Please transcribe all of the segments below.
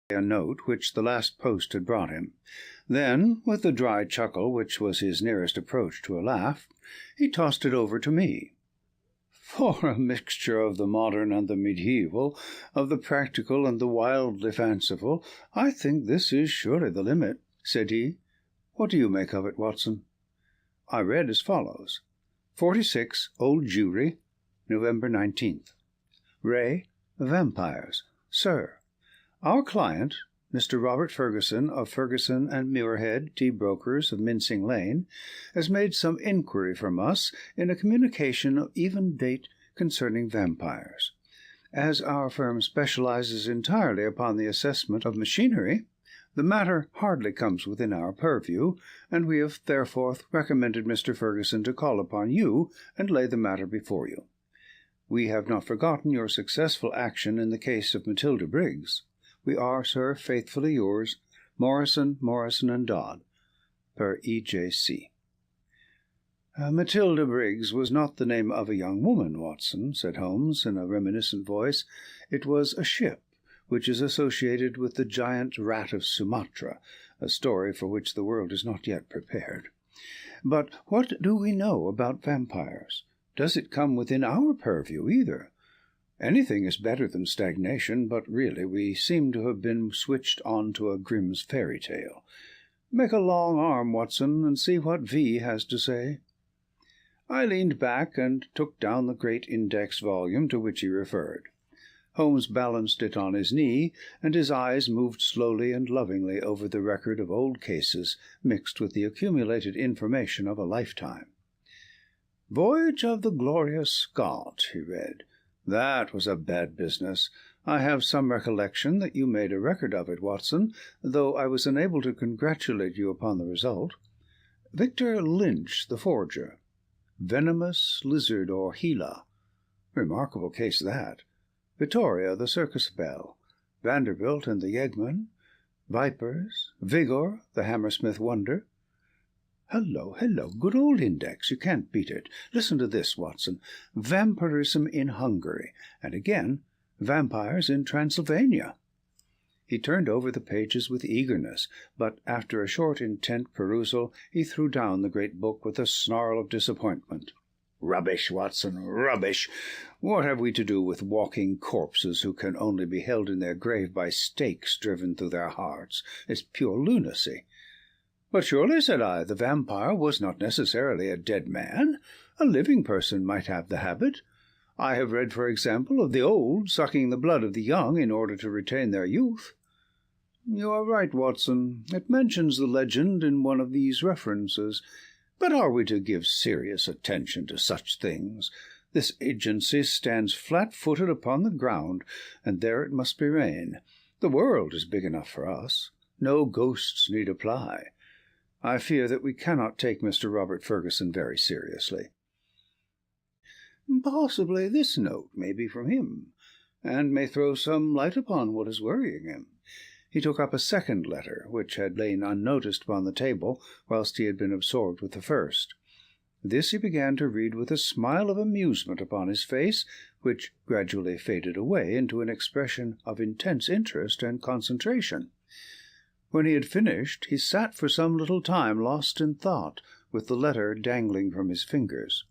a note which the last post had brought him. Then, with a dry chuckle which was his nearest approach to a laugh, he tossed it over to me. "For a mixture of the modern and the medieval, of the practical and the wildly fanciful, I think this is surely the limit," said he. "What do you make of it, Watson?" I read as follows: 46 Old Jewry, November 19th. Ray, Vampires. Sir, our client, Mr. Robert Ferguson, of Ferguson and Muirhead, tea brokers of Mincing Lane, has made some inquiry from us in a communication of even date concerning vampires. As our firm specializes entirely upon the assessment of machinery, the matter hardly comes within our purview, and we have therefore recommended Mr. Ferguson to call upon you and lay the matter before you. We have not forgotten your successful action in the case of Matilda Briggs. We are, sir, faithfully yours, Morrison, and Dodd, per E.J.C. "Matilda Briggs was not the name of a young woman, Watson," said Holmes, in a reminiscent voice. "It was a ship, which is associated with the giant rat of Sumatra, a story for which the world is not yet prepared. But what do we know about vampires? Does it come within our purview either? Anything is better than stagnation, but really we seem to have been switched on to a Grimm's fairy tale. Make a long arm, Watson, and see what V has to say." I leaned back and took down the great index volume to which he referred. Holmes balanced it on his knee, and his eyes moved slowly and lovingly over the record of old cases mixed with the accumulated information of a lifetime. "Voyage of the Glorious Scot," he read. "That was a bad business. I have some recollection that you made a record of it, Watson, though I was unable to congratulate you upon the result. Victor Lynch, the forger. Venomous Lizard or Gila. Remarkable case that. Vittoria, the circus belle. Vanderbilt and the Yeggman. Vipers. Vigor, the Hammersmith wonder. Hello, good old index, you can't beat it. Listen to this, Watson. Vampirism in Hungary, and again, vampires in Transylvania." He turned over the pages with eagerness, but after a short intent perusal he threw down the great book with a snarl of disappointment. "Rubbish, Watson, rubbish! What have we to do with walking corpses who can only be held in their grave by stakes driven through their hearts? It's pure lunacy." "But surely," said I, "the vampire was not necessarily a dead man. A living person might have the habit. I have read, for example, of the old sucking the blood of the young in order to retain their youth." "You are right, Watson. It mentions the legend in one of these references. But are we to give serious attention to such things? This agency stands flat-footed upon the ground, and there it must remain. The world is big enough for us. No ghosts need apply. I fear that we cannot take Mr. Robert Ferguson very seriously." "Possibly this note may be from him, and may throw some light upon what is worrying him." He took up a second letter, which had lain unnoticed upon the table whilst he had been absorbed with the first. This he began to read with a smile of amusement upon his face, which gradually faded away into an expression of intense interest and concentration. When he had finished, he sat for some little time lost in thought, with the letter dangling from his fingers.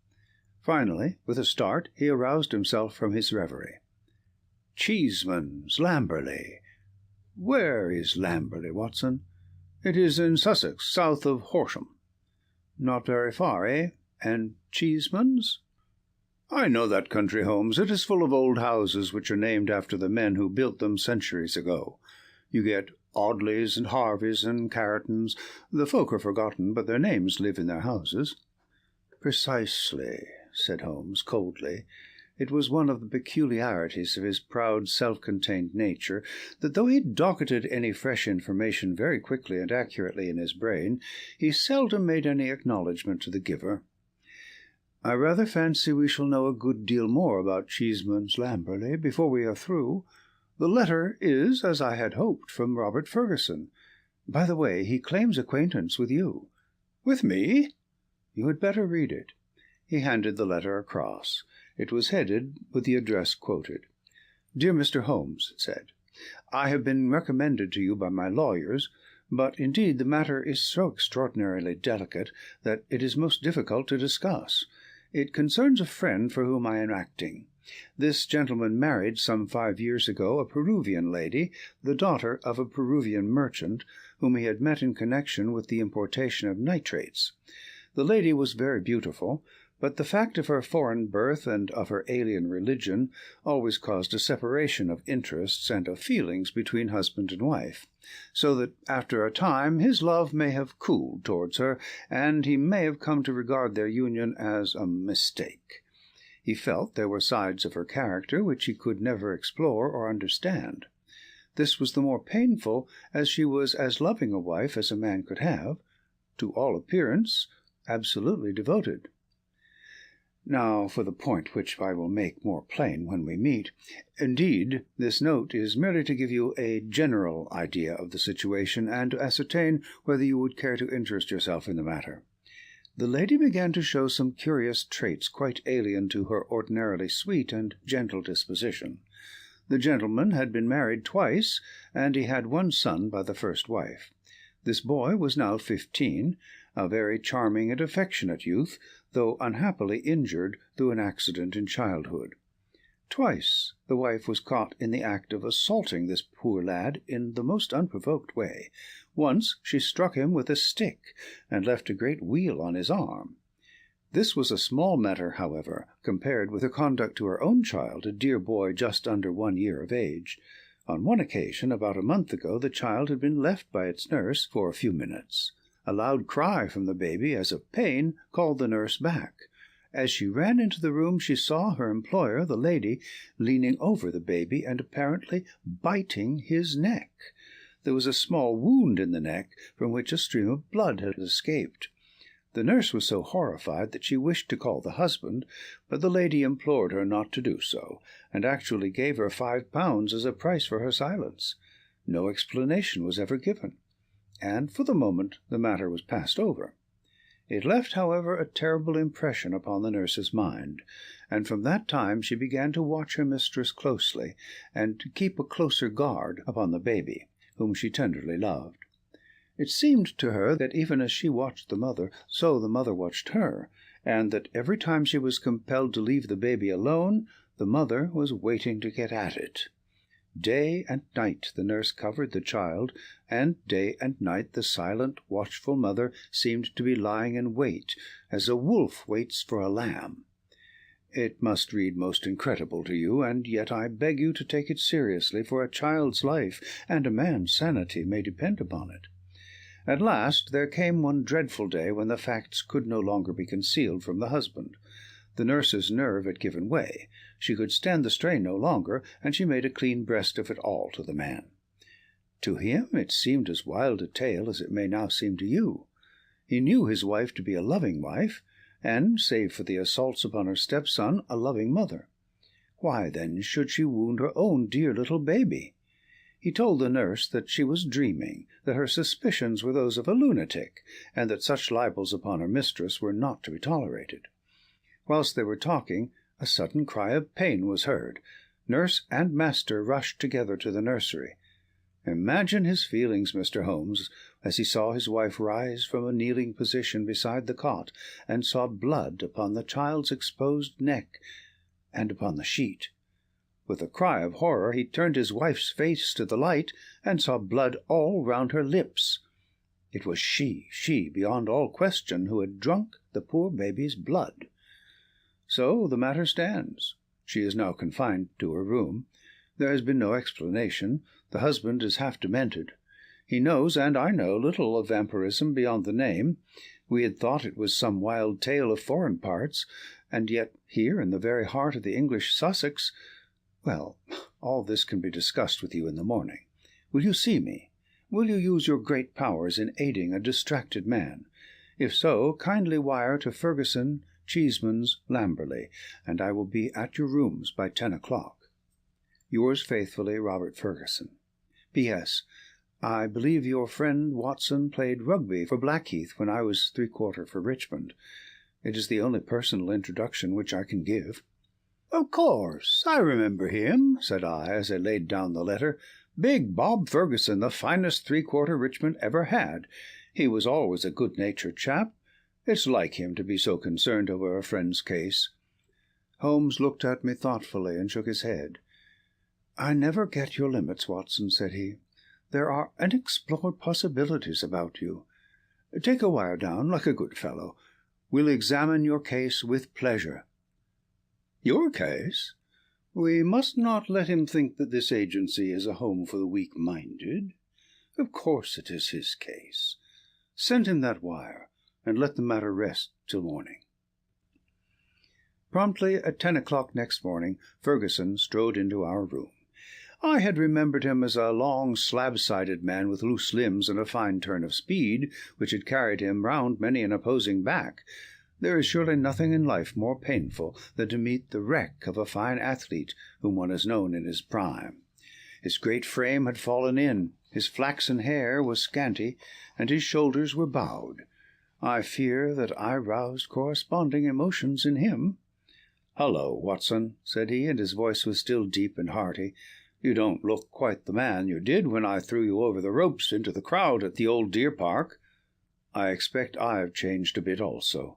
Finally, with a start, he aroused himself from his reverie. "Cheeseman's, Lamberley. Where is Lamberley, Watson?" "It is in Sussex, south of Horsham." "Not very far, eh? And Cheeseman's?" "I know that country, Holmes. It is full of old houses which are named after the men who built them centuries ago. You get Audleys and Harveys and Carretons. The folk are forgotten, but their names live in their houses." "Precisely," said Holmes, coldly. It was one of the peculiarities of his proud, self-contained nature that though he docketed any fresh information very quickly and accurately in his brain, he seldom made any acknowledgment to the giver. "I rather fancy we shall know a good deal more about Cheeseman's Lamberley before we are through. The letter is, as I had hoped, from Robert Ferguson. By the way, he claims acquaintance with you." "With me?" "You had better read it." He handed the letter across. It was headed with the address quoted. "Dear Mr. Holmes," it said, I have been recommended to you by my lawyers, but indeed the matter is so extraordinarily delicate that it is most difficult to discuss. It concerns a friend for whom I am acting. This gentleman married some 5 years ago a Peruvian lady, the daughter of a Peruvian merchant, whom he had met in connection with the importation of nitrates. The lady was very beautiful, but the fact of her foreign birth and of her alien religion always caused a separation of interests and of feelings between husband and wife, so that after a time his love may have cooled towards her, and he may have come to regard their union as a mistake. He felt there were sides of her character which he could never explore or understand. This was the more painful as she was as loving a wife as a man could have, to all appearance absolutely devoted. Now for the point which I will make more plain when we meet. Indeed, this note is merely to give you a general idea of the situation, and to ascertain whether you would care to interest yourself in the matter. The lady began to show some curious traits quite alien to her ordinarily sweet and gentle disposition. The gentleman had been married twice, and he had one son by the first wife. This boy was now 15, a very charming and affectionate youth, though unhappily injured through an accident in childhood. Twice the wife was caught in the act of assaulting this poor lad in the most unprovoked way. Once she struck him with a stick, and left a great weal on his arm. This was a small matter, however, compared with her conduct to her own child, a dear boy just under 1 year of age. On one occasion, about a month ago, the child had been left by its nurse for a few minutes. A loud cry from the baby, as of pain, called the nurse back. As she ran into the room, she saw her employer, the lady, leaning over the baby and apparently biting his neck. There was a small wound in the neck from which a stream of blood had escaped. The nurse was so horrified that she wished to call the husband, but the lady implored her not to do so, and actually gave her £5 as a price for her silence. No explanation was ever given, and for the moment the matter was passed over. It left, however, a terrible impression upon the nurse's mind, and from that time she began to watch her mistress closely, and to keep a closer guard upon the baby, whom she tenderly loved. It seemed to her that even as she watched the mother, so the mother watched her, and that every time she was compelled to leave the baby alone, the mother was waiting to get at it. Day and night the nurse covered the child, and day and night the silent, watchful mother seemed to be lying in wait, as a wolf waits for a lamb. It must read most incredible to you, and yet I beg you to take it seriously, for a child's life and a man's sanity may depend upon it. At last there came one dreadful day when the facts could no longer be concealed from the husband. The nurse's nerve had given way. She could stand the strain no longer, and she made a clean breast of it all to the man. To him it seemed as wild a tale as it may now seem to you. He knew his wife to be a loving wife, and, save for the assaults upon her stepson, a loving mother. Why, then, should she wound her own dear little baby? He told the nurse that she was dreaming, that her suspicions were those of a lunatic, and that such libels upon her mistress were not to be tolerated. Whilst they were talking, a sudden cry of pain was heard. Nurse and master rushed together to the nursery. Imagine his feelings, Mr. Holmes, as he saw his wife rise from a kneeling position beside the cot, and saw blood upon the child's exposed neck and upon the sheet. With a cry of horror he turned his wife's face to the light, and saw blood all round her lips. It was she, beyond all question, who had drunk the poor baby's blood. So the matter stands. She is now confined to her room. There has been no explanation. The husband is half demented. He knows, and I know, little of vampirism beyond the name. We had thought it was some wild tale of foreign parts, and yet here, in the very heart of the English Sussex— Well, all this can be discussed with you in the morning. Will you see me? Will you use your great powers in aiding a distracted man? If so, kindly wire to Ferguson, Cheeseman's, Lamberley, and I will be at your rooms by 10 o'clock. Yours faithfully, Robert Ferguson. P.S. I believe your friend Watson played rugby for Blackheath when I was 3/4 for Richmond. It is the only personal introduction which I can give. Of course, I remember him, said I, as I laid down the letter, Big Bob Ferguson, the finest three-quarter Richmond ever had. He was always a good-natured chap. It's like him to be so concerned over a friend's case." Holmes looked at me thoughtfully and shook his head. "I never get your limits, Watson," said he. "There are unexplored possibilities about you. Take a wire down, like a good fellow. We'll examine your case with pleasure." "Your case? We must not let him think that this agency is a home for the weak-minded. Of course it is his case. Send him that wire, and let the matter rest till morning." Promptly at 10 o'clock next morning, Ferguson strode into our room. I had remembered him as a long, slab-sided man with loose limbs and a fine turn of speed, which had carried him round many an opposing back. There is surely nothing in life more painful than to meet the wreck of a fine athlete whom one has known in his prime. His great frame had fallen in, his flaxen hair was scanty, and his shoulders were bowed. I fear that I roused corresponding emotions in him. "Hullo, Watson," said he, and his voice was still deep and hearty. "You don't look quite the man you did when I threw you over the ropes into the crowd at the old deer park." "I expect I've changed a bit also.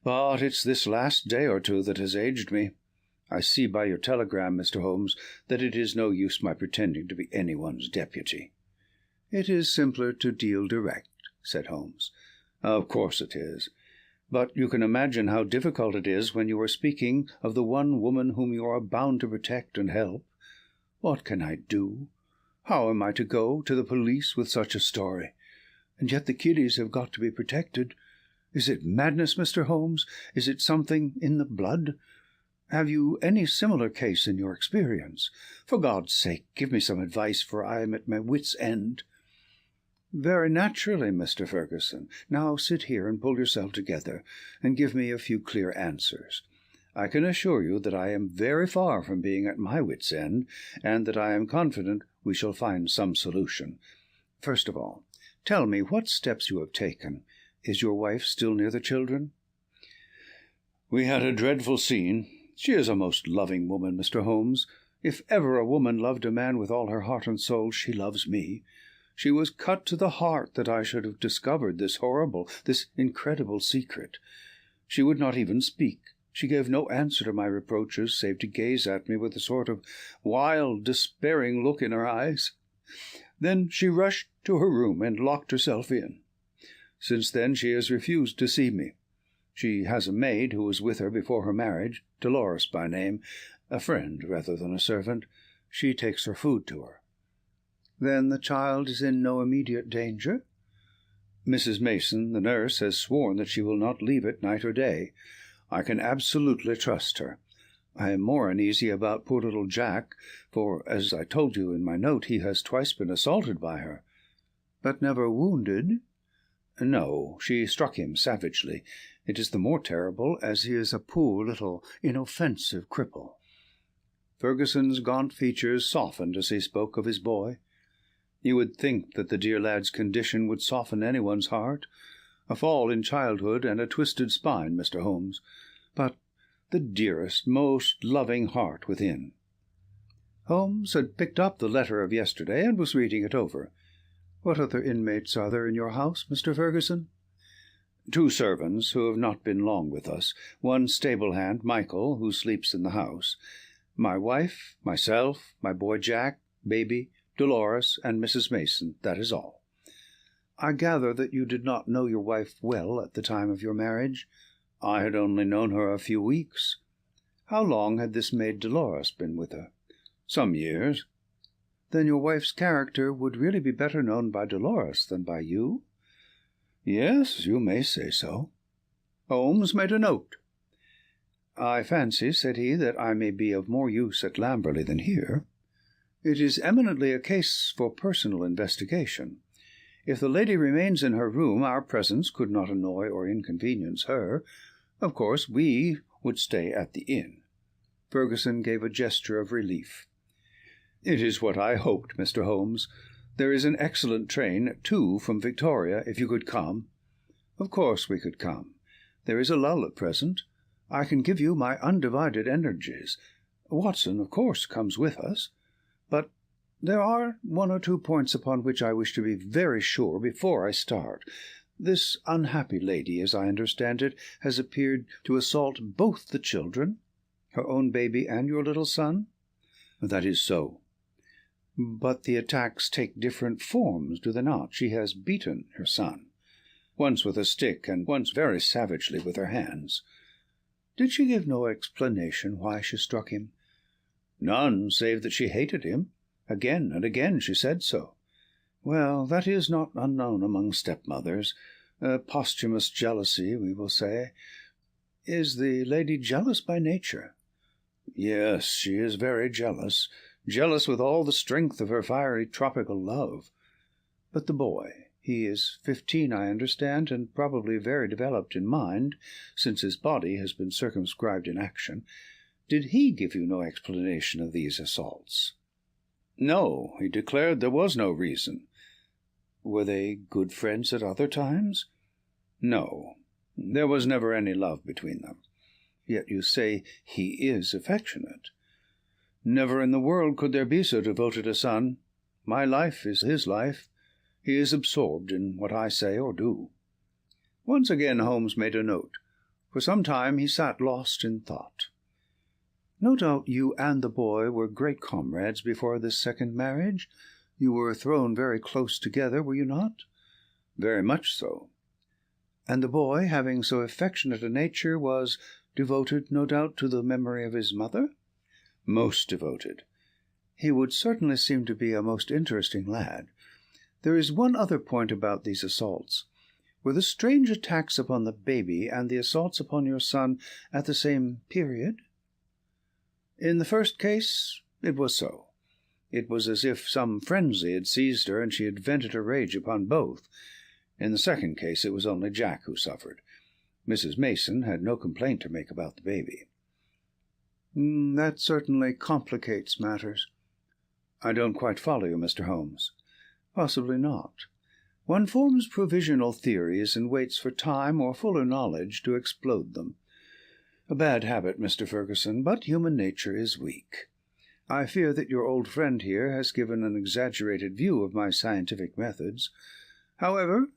But it's this last day or two that has aged me. I see by your telegram, Mr. Holmes, that it is no use my pretending to be anyone's deputy." "It is simpler to deal direct," said Holmes. "Of course it is. But you can imagine how difficult it is when you are speaking of the one woman whom you are bound to protect and help. What can I do? How am I to go to the police with such a story? And yet the kiddies have got to be protected. Is it madness, Mr. Holmes? Is it something in the blood? Have you any similar case in your experience? For God's sake, give me some advice, for I am at my wit's end." "Very naturally, Mr. Ferguson. Now sit here and pull yourself together, and give me a few clear answers. I can assure you that I am very far from being at my wit's end, and that I am confident we shall find some solution. First of all, tell me what steps you have taken. Is your wife still near the children?" "We had a dreadful scene. She is a most loving woman, Mr. Holmes. If ever a woman loved a man with all her heart and soul, she loves me. She was cut to the heart that I should have discovered this horrible, this incredible secret. She would not even speak. She gave no answer to my reproaches, save to gaze at me with a sort of wild, despairing look in her eyes. Then she rushed to her room and locked herself in. Since then she has refused to see me. She has a maid who was with her before her marriage, Dolores by name, a friend rather than a servant. She takes her food to her." "Then the child is in no immediate danger?" "Mrs. Mason, the nurse, has sworn that she will not leave it night or day. I can absolutely trust her. I am more uneasy about poor little Jack, for, as I told you in my note, he has twice been assaulted by her." "But never wounded?" "No, she struck him savagely. It is the more terrible, as he is a poor little inoffensive cripple." Ferguson's gaunt features softened as he spoke of his boy. You would think that the dear lad's condition would soften anyone's heart. A fall in childhood and a twisted spine, Mr. Holmes, but the dearest, most loving heart within. Holmes had picked up the letter of yesterday and was reading it over. "What other inmates are there in your house, Mr. Ferguson?" "Two servants who have not been long with us, one stable hand, Michael, who sleeps in the house, my wife, myself, my boy Jack, baby, Dolores, and Mrs. Mason. That is all." "I gather that you did not know your wife well at the time of your marriage?" "I had only known her a few weeks." "How long had this maid Dolores been with her?" "Some years." "Then your wife's character would really be better known by Dolores than by you?" "Yes, you may say so." Holmes made a note. "I fancy," said he, "that I may be of more use at Lamberley than here. It is eminently a case for personal investigation. If the lady remains in her room, our presence could not annoy or inconvenience her. Of course, we would stay at the inn." Ferguson gave a gesture of relief. "It is what I hoped, Mr. Holmes. There is an excellent train at 2 from Victoria, if you could come." "Of course we could come. There is a lull at present. I can give you my undivided energies. Watson, of course, comes with us. But There are one or two points upon which I wish to be very sure before I start. This unhappy lady, as I understand it, has appeared to assault both the children, her own baby and your little son?" "That is so." "But the attacks take different forms, do they not? She has beaten her son, once with a stick, and once very savagely with her hands." "Did she give no explanation why she struck him?" "None, save that she hated him. Again and again she said so." "Well, that is not unknown among stepmothers. Posthumous jealousy, we will say. Is the lady jealous by nature?" "Yes, she is very jealous. Jealous with all the strength of her fiery tropical love." "But the boy, he is 15, I understand, and probably very developed in mind, since his body has been circumscribed in action. Did he give you no explanation of these assaults?" "No, he declared there was no reason." "Were they good friends at other times?" "No, there was never any love between them." "Yet you say he is affectionate." "Never in the world could there be so devoted a son. My life is his life. He is absorbed in what I say or do." Once again Holmes made a note. For some time he sat lost in thought. "No doubt you and the boy were great comrades before this second marriage. You were thrown very close together, were you not?" "Very much so." "And the boy, having so affectionate a nature, was devoted, no doubt, to the memory of his mother?" "Most devoted." "He would certainly seem to be a most interesting lad. There is one other point about these assaults. Were the strange attacks upon the baby and the assaults upon your son at the same period?" "In the first case it was so. It was as if some frenzy had seized her, and she had vented her rage upon both. In the second case it was only Jack who suffered. Mrs. Mason had no complaint to make about the baby." "That certainly complicates matters." "I don't quite follow you, Mr. Holmes." "Possibly not. One forms provisional theories and waits for time or fuller knowledge to explode them. A bad habit, Mr. Ferguson, but human nature is weak. I fear that your old friend here has given an exaggerated view of my scientific methods. However,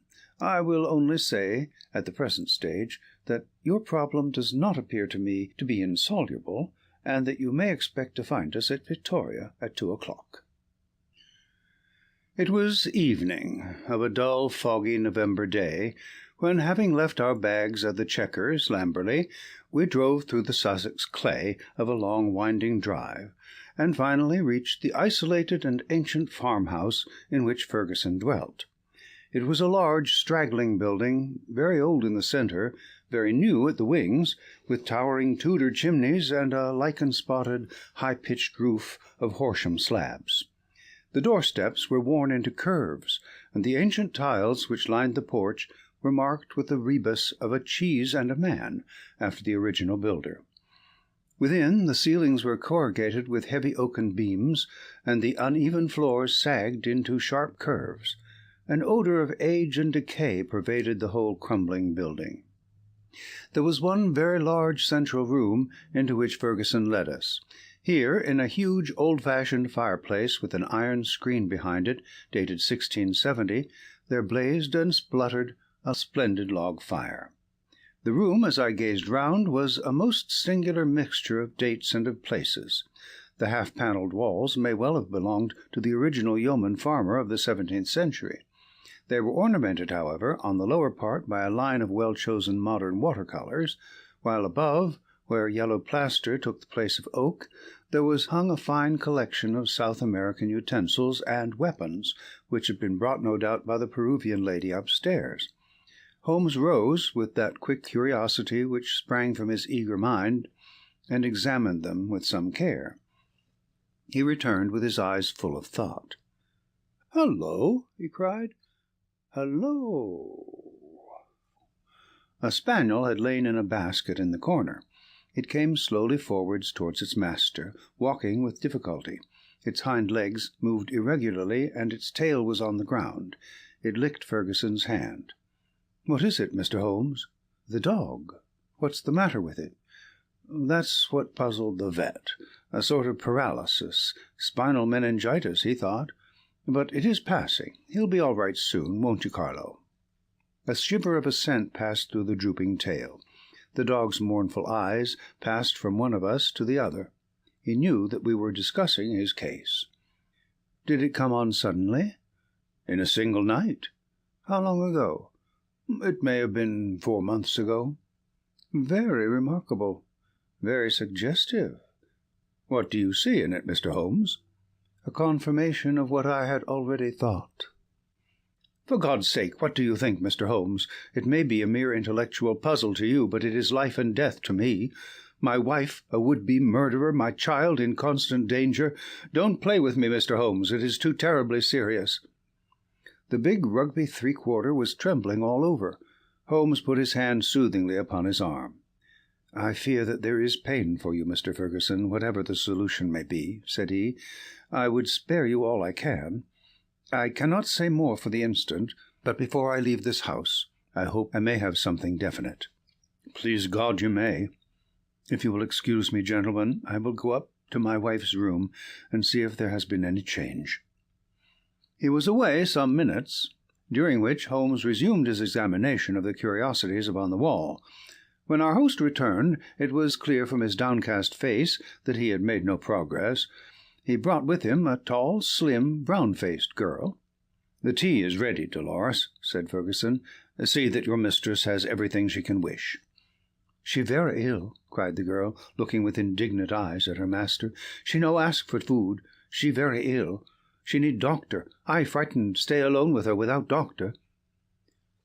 I will only say, at the present stage, that your problem does not appear to me to be insoluble, and that you may expect to find us at Victoria at 2 o'clock. It was evening of a dull, foggy November day, when, having left our bags at the Chequers, Lamberley, we drove through the Sussex clay of a long winding drive, and finally reached the isolated and ancient farmhouse in which Ferguson dwelt. It was a large, straggling building, very old in the centre, very new at the wings, with towering Tudor chimneys and a lichen-spotted, high-pitched roof of Horsham slabs. The doorsteps were worn into curves, and the ancient tiles which lined the porch were marked with the rebus of a cheese and a man, after the original builder. Within, the ceilings were corrugated with heavy oaken beams, and the uneven floors sagged into sharp curves. An odour of age and decay pervaded the whole crumbling building. There was one very large central room into which Ferguson led us. Here, in a huge old-fashioned fireplace with an iron screen behind it, dated 1670, there blazed and spluttered a splendid log fire. The room, as I gazed round, was a most singular mixture of dates and of places. The half-panelled walls may well have belonged to the original yeoman farmer of the 17th century. They were ornamented, however, on the lower part by a line of well-chosen modern watercolours, while above, where yellow plaster took the place of oak, there was hung a fine collection of South American utensils and weapons, which had been brought, no doubt, by the Peruvian lady upstairs. Holmes rose, with that quick curiosity which sprang from his eager mind, and examined them with some care. He returned with his eyes full of thought. "Hullo!" he cried. "Hullo!" A spaniel had lain in a basket in the corner. It came slowly forwards towards its master, walking with difficulty. Its hind legs moved irregularly, and its tail was on the ground. It licked Ferguson's hand. "What is it, Mr. Holmes?" "The dog. What's the matter with it?" That's what puzzled the vet. A sort of paralysis, spinal meningitis, he thought. But it is passing. He'll be all right soon, won't you, Carlo?" A shiver of assent passed through the drooping tail. The dog's mournful eyes passed from one of us to the other. He knew that we were discussing his case. "Did it come on suddenly?" "In a single night." "How long ago?" "It may have been 4 months ago." "Very remarkable. Very suggestive. What do you see in it, Mr. Holmes?" "A confirmation of what I had already thought." "For God's sake, what do you think, Mr. Holmes? It may be a mere intellectual puzzle to you, but it is life and death to me. My wife, a would-be murderer, my child in constant danger. Don't play with me, Mr. Holmes. It is too terribly serious." The big Rugby 3/4 was trembling all over. Holmes put his hand soothingly upon his arm. "I fear that there is pain for you, Mr. Ferguson, whatever the solution may be," said he. "I would spare you all I can. I cannot say more for the instant, but before I leave this house, I hope I may have something definite." "Please God you may. If you will excuse me, gentlemen, I will go up to my wife's room and see if there has been any change." He was away some minutes, during which Holmes resumed his examination of the curiosities upon the wall. When our host returned, it was clear from his downcast face that he had made no progress. He brought with him a tall, slim, brown-faced girl. "The tea is ready, Dolores," said Ferguson. "See that your mistress has everything she can wish." "She very ill," cried the girl, looking with indignant eyes at her master. "She no ask for food. She very ill. She need doctor. I frightened stay alone with her without doctor."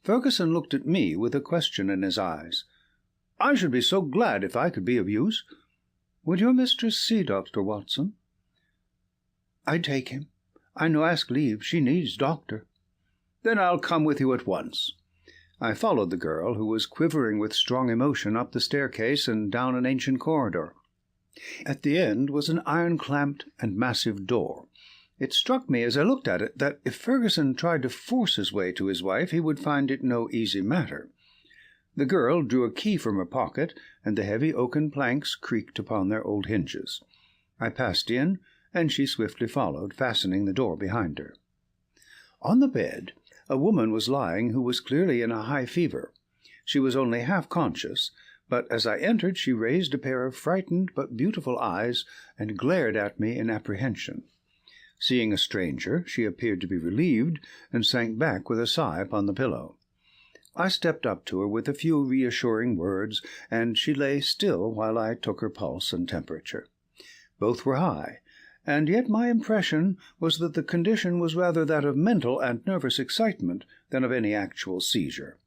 Ferguson looked at me with a question in his eyes. "I should be so glad if I could be of use. Would your mistress see Dr. Watson?" "I take him. I no ask leave. She needs doctor." "Then I'll come with you at once." I followed the girl, who was quivering with strong emotion, up the staircase and down an ancient corridor. At the end was an iron-clamped and massive door. It struck me as I looked at it that if Ferguson tried to force his way to his wife, he would find it no easy matter. The girl drew a key from her pocket, and the heavy oaken planks creaked upon their old hinges. I passed in, and she swiftly followed, fastening the door behind her. On the bed, a woman was lying who was clearly in a high fever. She was only half conscious, but as I entered she raised a pair of frightened but beautiful eyes and glared at me in apprehension. Seeing a stranger, she appeared to be relieved, and sank back with a sigh upon the pillow. I stepped up to her with a few reassuring words, and she lay still while I took her pulse and temperature. Both were high, and yet my impression was that the condition was rather that of mental and nervous excitement than of any actual seizure.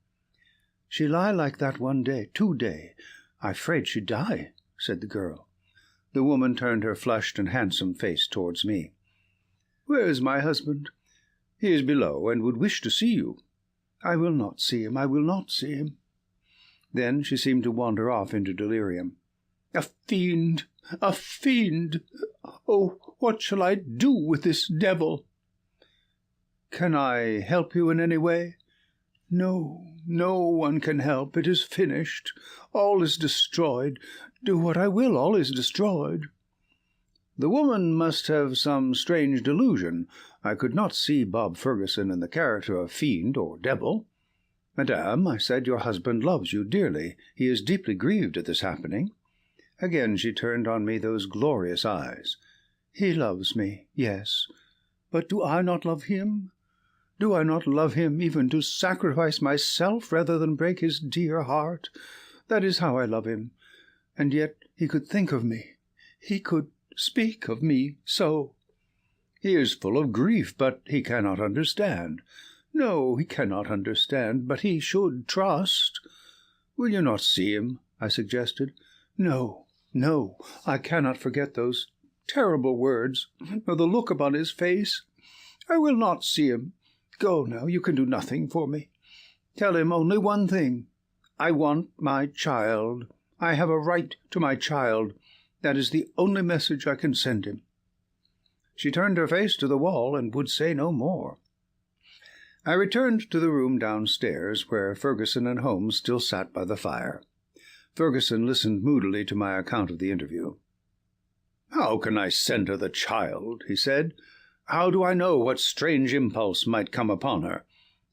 "She lie like that 1 day, 2 day. I 'fraid she die," said the girl. The woman turned her flushed and handsome face towards me. "Where is my husband?" "He is below, and would wish to see you." "I will not see him. I will not see him." Then she seemed to wander off into delirium. "A fiend! A fiend! Oh, what shall I do with this devil?" "Can I help you in any way?" "No, no one can help. It is finished. All is destroyed. Do what I will, all is destroyed." The woman must have some strange delusion. I could not see Bob Ferguson in the character of fiend or devil. "Madame," I said, "your husband loves you dearly. He is deeply grieved at this happening." Again she turned on me those glorious eyes. "He loves me, yes. But do I not love him? Do I not love him even to sacrifice myself rather than break his dear heart? That is how I love him. And yet he could think of me. He could speak of me so." "He is full of grief, but he cannot understand." "No, he cannot understand, but he should trust." "Will you not see him?" I suggested. "No, no, I cannot forget those terrible words, nor the look upon his face. I will not see him. Go now, you can do nothing for me. Tell him only one thing. I want my child. I have a right to my child. That is the only message I can send him." She turned her face to the wall and would say no more. I returned to the room downstairs, where Ferguson and Holmes still sat by the fire. Ferguson listened moodily to my account of the interview. "How can I send her the child?" he said. "How do I know what strange impulse might come upon her?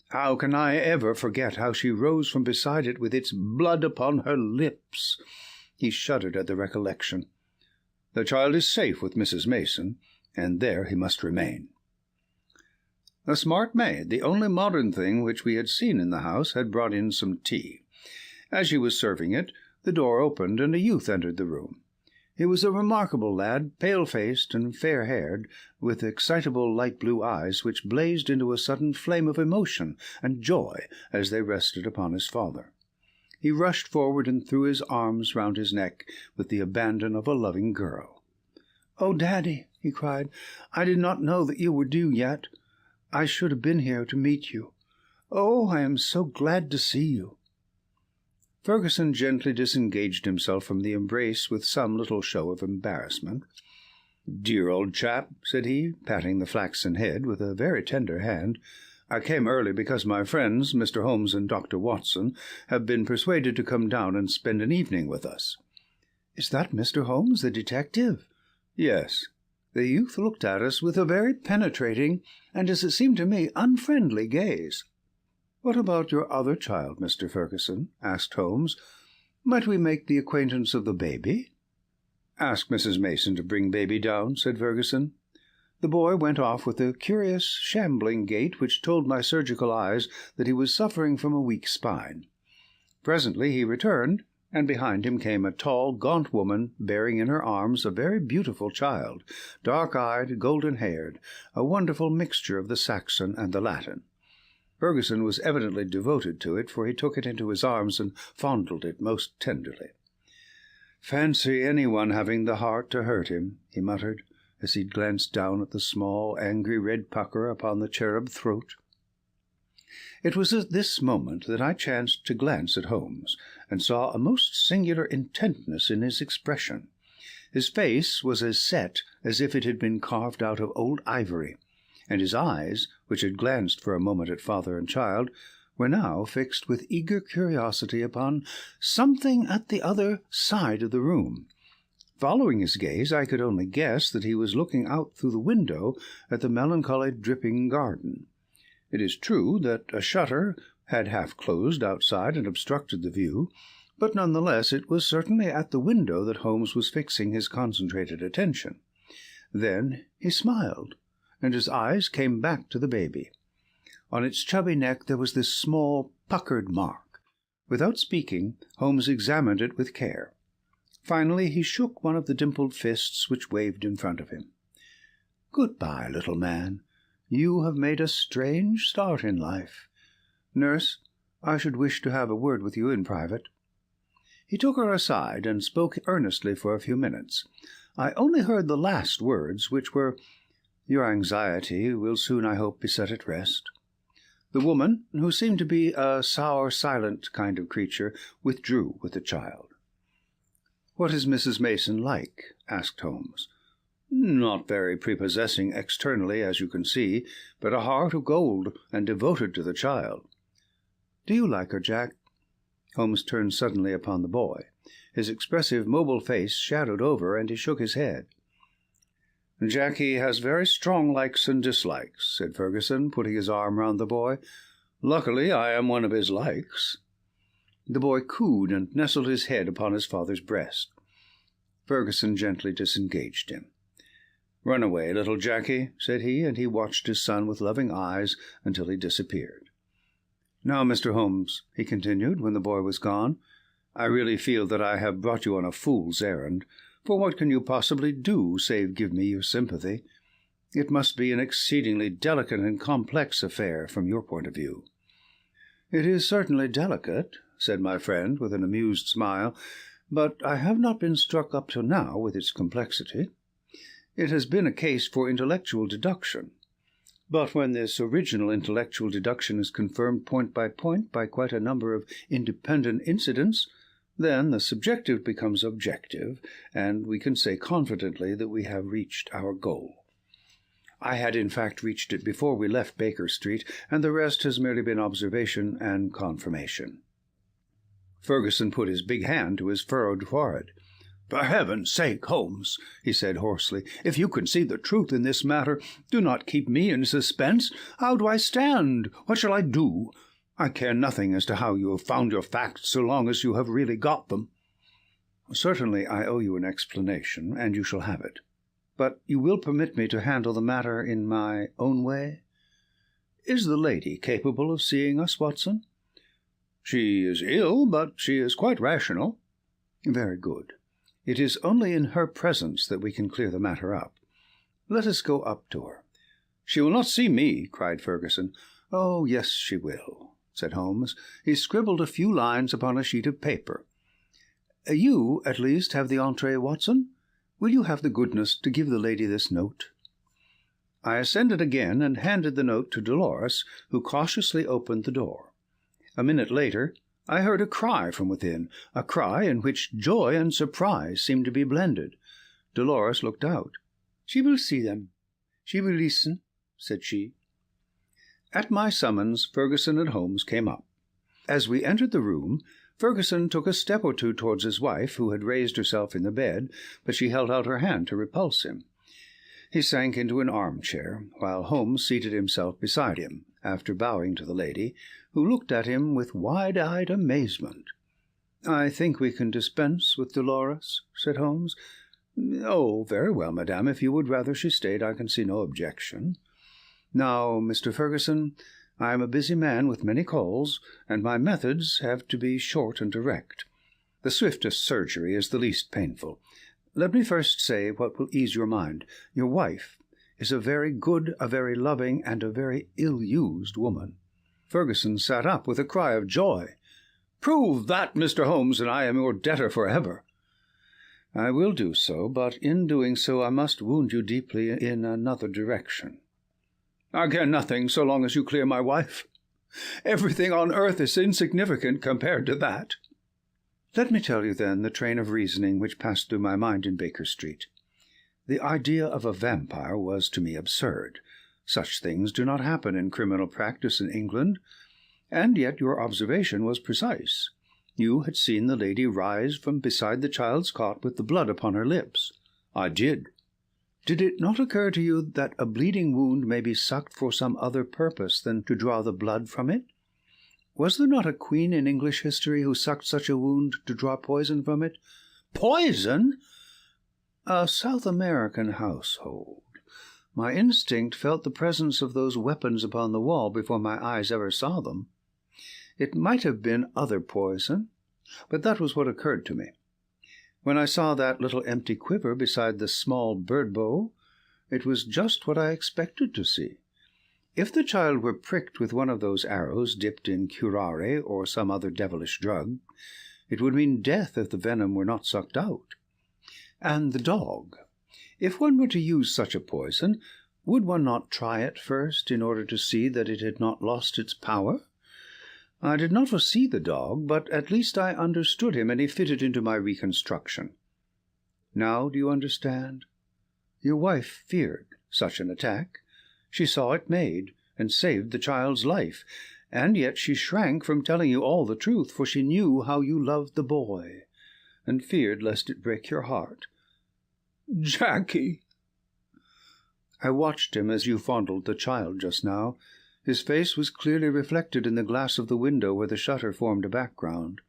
How can I ever forget how she rose from beside it with its blood upon her lips?" He shuddered at the recollection. "The child is safe with Mrs. Mason, and there he must remain." A smart maid, the only modern thing which we had seen in the house, had brought in some tea. As she was serving it, the door opened, and a youth entered the room. He was a remarkable lad, pale-faced and fair-haired, with excitable light-blue eyes which blazed into a sudden flame of emotion and joy as they rested upon his father. He rushed forward and threw his arms round his neck with the abandon of a loving girl. "Oh, Daddy," he cried, "I did not know that you were due yet. I should have been here to meet you. Oh, I am so glad to see you." Ferguson gently disengaged himself from the embrace with some little show of embarrassment. "Dear old chap," said he, patting the flaxen head with a very tender hand, "I came early because my friends, Mr. Holmes and Dr. Watson, have been persuaded to come down and spend an evening with us." "Is that Mr. Holmes, the detective?" "Yes." The youth looked at us with a very penetrating, and, as it seemed to me, unfriendly gaze. "What about your other child, Mr. Ferguson?" asked Holmes. "Might we make the acquaintance of the baby?" "Ask Mrs. Mason to bring baby down," said Ferguson. The boy went off with a curious, shambling gait which told my surgical eyes that he was suffering from a weak spine. Presently he returned, and behind him came a tall, gaunt woman bearing in her arms a very beautiful child, dark-eyed, golden-haired, a wonderful mixture of the Saxon and the Latin. Ferguson was evidently devoted to it, for he took it into his arms and fondled it most tenderly. "Fancy anyone having the heart to hurt him," he muttered, as he glanced down at the small, angry red pucker upon the cherub throat. It was at this moment that I chanced to glance at Holmes, and saw a most singular intentness in his expression. His face was as set as if it had been carved out of old ivory, and his eyes, which had glanced for a moment at father and child, were now fixed with eager curiosity upon something at the other side of the room. Following his gaze, I could only guess that he was looking out through the window at the melancholy dripping garden. It is true that a shutter had half closed outside and obstructed the view, but none the less it was certainly at the window that Holmes was fixing his concentrated attention. Then he smiled, and his eyes came back to the baby. On its chubby neck there was this small, puckered mark. Without speaking, Holmes examined it with care. Finally he shook one of the dimpled fists which waved in front of him. "Good-bye, little man. You have made a strange start in life. Nurse, I should wish to have a word with you in private." He took her aside and spoke earnestly for a few minutes. I only heard the last words, which were, "Your anxiety will soon, I hope, be set at rest." The woman, who seemed to be a sour, silent kind of creature, withdrew with the child. "What is Mrs. Mason like?" asked Holmes. "Not very prepossessing externally, as you can see, but a heart of gold, and devoted to the child." "Do you like her, Jack?" Holmes turned suddenly upon the boy. His expressive, mobile face shadowed over, and he shook his head. "Jackie has very strong likes and dislikes," said Ferguson, putting his arm round the boy. "Luckily I am one of his likes." The boy cooed and nestled his head upon his father's breast. Ferguson gently disengaged him. "Run away, little Jackie," said he, and he watched his son with loving eyes until he disappeared. "Now, Mr. Holmes," he continued, when the boy was gone, "I really feel that I have brought you on a fool's errand, for what can you possibly do save give me your sympathy? It must be an exceedingly delicate and complex affair from your point of view." "It is certainly delicate," said my friend, with an amused smile, "but I have not been struck up to now with its complexity. It has been a case for intellectual deduction. But when this original intellectual deduction is confirmed point by quite a number of independent incidents, then the subjective becomes objective, and we can say confidently that we have reached our goal. I had in fact reached it before we left Baker Street, and the rest has merely been observation and confirmation." Ferguson put his big hand to his furrowed forehead. "For heaven's sake, Holmes," he said hoarsely, "if you can see the truth in this matter, do not keep me in suspense. How do I stand? What shall I do? I care nothing as to how you have found your facts, so long as you have really got them." "Certainly I owe you an explanation, and you shall have it. But you will permit me to handle the matter in my own way? Is the lady capable of seeing us, Watson?" "She is ill, but she is quite rational." "Very good. It is only in her presence that we can clear the matter up. Let us go up to her." "She will not see me," cried Ferguson. "Oh, yes, she will," said Holmes. He scribbled a few lines upon a sheet of paper. "You, at least, have the entree, Watson. Will you have the goodness to give the lady this note?" I ascended again and handed the note to Dolores, who cautiously opened the door. A minute later I heard a cry from within, a cry in which joy and surprise seemed to be blended. Dolores looked out. "She will see them. She will listen," said she. At my summons, Ferguson and Holmes came up. As we entered the room, Ferguson took a step or two towards his wife, who had raised herself in the bed, but she held out her hand to repulse him. He sank into an armchair, while Holmes seated himself beside him, after bowing to the lady, who looked at him with wide-eyed amazement. "I think we can dispense with Dolores," said Holmes. "Oh, very well, madame. If you would rather she stayed, I can see no objection. Now, Mr. Ferguson, I am a busy man with many calls, and my methods have to be short and direct. The swiftest surgery is the least painful. Let me first say what will ease your mind. Your wife is a very good, a very loving, and a very ill-used woman." Ferguson sat up with a cry of joy. "Prove that, Mr. Holmes, and I am your debtor forever." "I will do so, but in doing so I must wound you deeply in another direction." "I care nothing so long as you clear my wife. Everything on earth is insignificant compared to that." "Let me tell you, then, the train of reasoning which passed through my mind in Baker Street. The idea of a vampire was to me absurd. Such things do not happen in criminal practice in England, and yet your observation was precise. You had seen the lady rise from beside the child's cot with the blood upon her lips." "I did." "Did it not occur to you that a bleeding wound may be sucked for some other purpose than to draw the blood from it? Was there not a queen in English history who sucked such a wound to draw poison from it?" "Poison?" "A South American household. My instinct felt the presence of those weapons upon the wall before my eyes ever saw them. It might have been other poison, but that was what occurred to me. When I saw that little empty quiver beside the small bird bow, it was just what I expected to see. If the child were pricked with one of those arrows dipped in curare or some other devilish drug, it would mean death if the venom were not sucked out. And the dog. If one were to use such a poison, would one not try it first in order to see that it had not lost its power? I did not foresee the dog, but at least I understood him, and he fitted into my reconstruction. Now do you understand? Your wife feared such an attack. She saw it made, and saved the child's life, and yet she shrank from telling you all the truth, for she knew how you loved the boy, and feared lest it break your heart. Jackie!" I watched him as you fondled the child just now. His face was clearly reflected in the glass of the window where the shutter formed a background.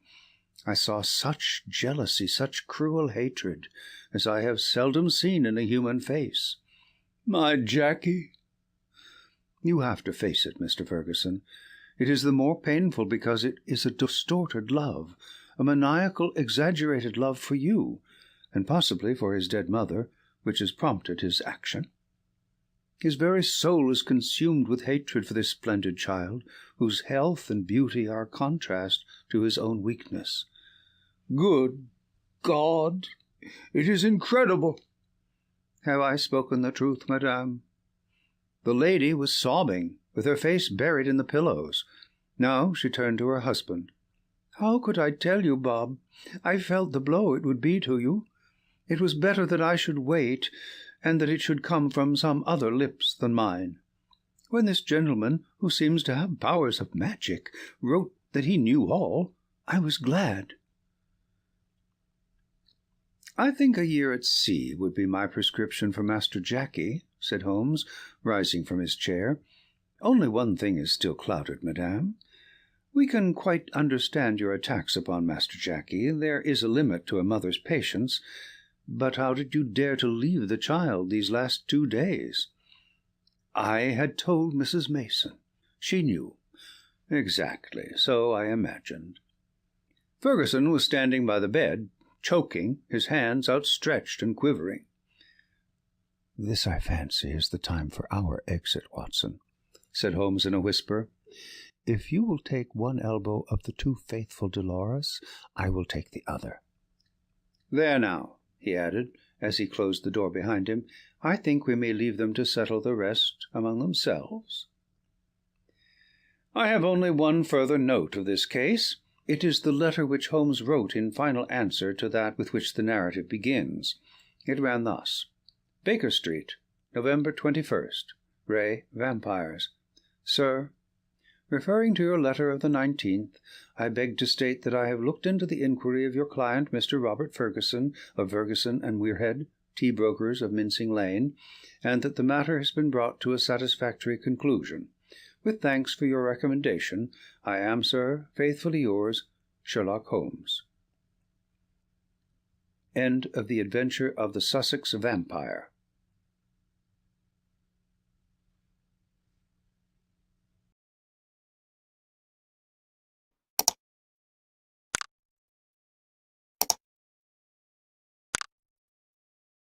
I saw such jealousy, such cruel hatred, as I have seldom seen in a human face. "My Jackie!" You have to face it, Mr. Ferguson. It is the more painful because it is a distorted love, a maniacal, exaggerated love for you, and possibly for his dead mother, which has prompted his action. His very soul is consumed with hatred for this splendid child, whose health and beauty are a contrast to his own weakness. Good God! It is incredible! Have I spoken the truth, madame? The lady was sobbing, with her face buried in the pillows. Now she turned to her husband. How could I tell you, Bob? I felt the blow it would be to you. It was better that I should wait, and that it should come from some other lips than mine. When this gentleman, who seems to have powers of magic, wrote that he knew all, I was glad. I think a year at sea would be my prescription for Master Jacky, said Holmes, rising from his chair. Only one thing is still clouded, madame. We can quite understand your attacks upon Master Jacky. There is a limit to a mother's patience. But how did you dare to leave the child these last 2 days? I had told Mrs. Mason. She knew. Exactly, so I imagined. Ferguson was standing by the bed, choking, his hands outstretched and quivering. This, I fancy, is the time for our exit, Watson, said Holmes in a whisper. If you will take one elbow of the two faithful Dolores, I will take the other. There now, he added, as he closed the door behind him, I think we may leave them to settle the rest among themselves. I have only one further note of this case. It is the letter which Holmes wrote in final answer to that with which the narrative begins. It ran thus: Baker Street, November 21st. Ray Vampires. Sir, referring to your letter of the 19th, I beg to state that I have looked into the inquiry of your client, Mr. Robert Ferguson, of Ferguson and Weirhead, tea brokers of Mincing Lane, and that the matter has been brought to a satisfactory conclusion. With thanks for your recommendation, I am, sir, faithfully yours, Sherlock Holmes. End of The Adventure of the Sussex Vampire.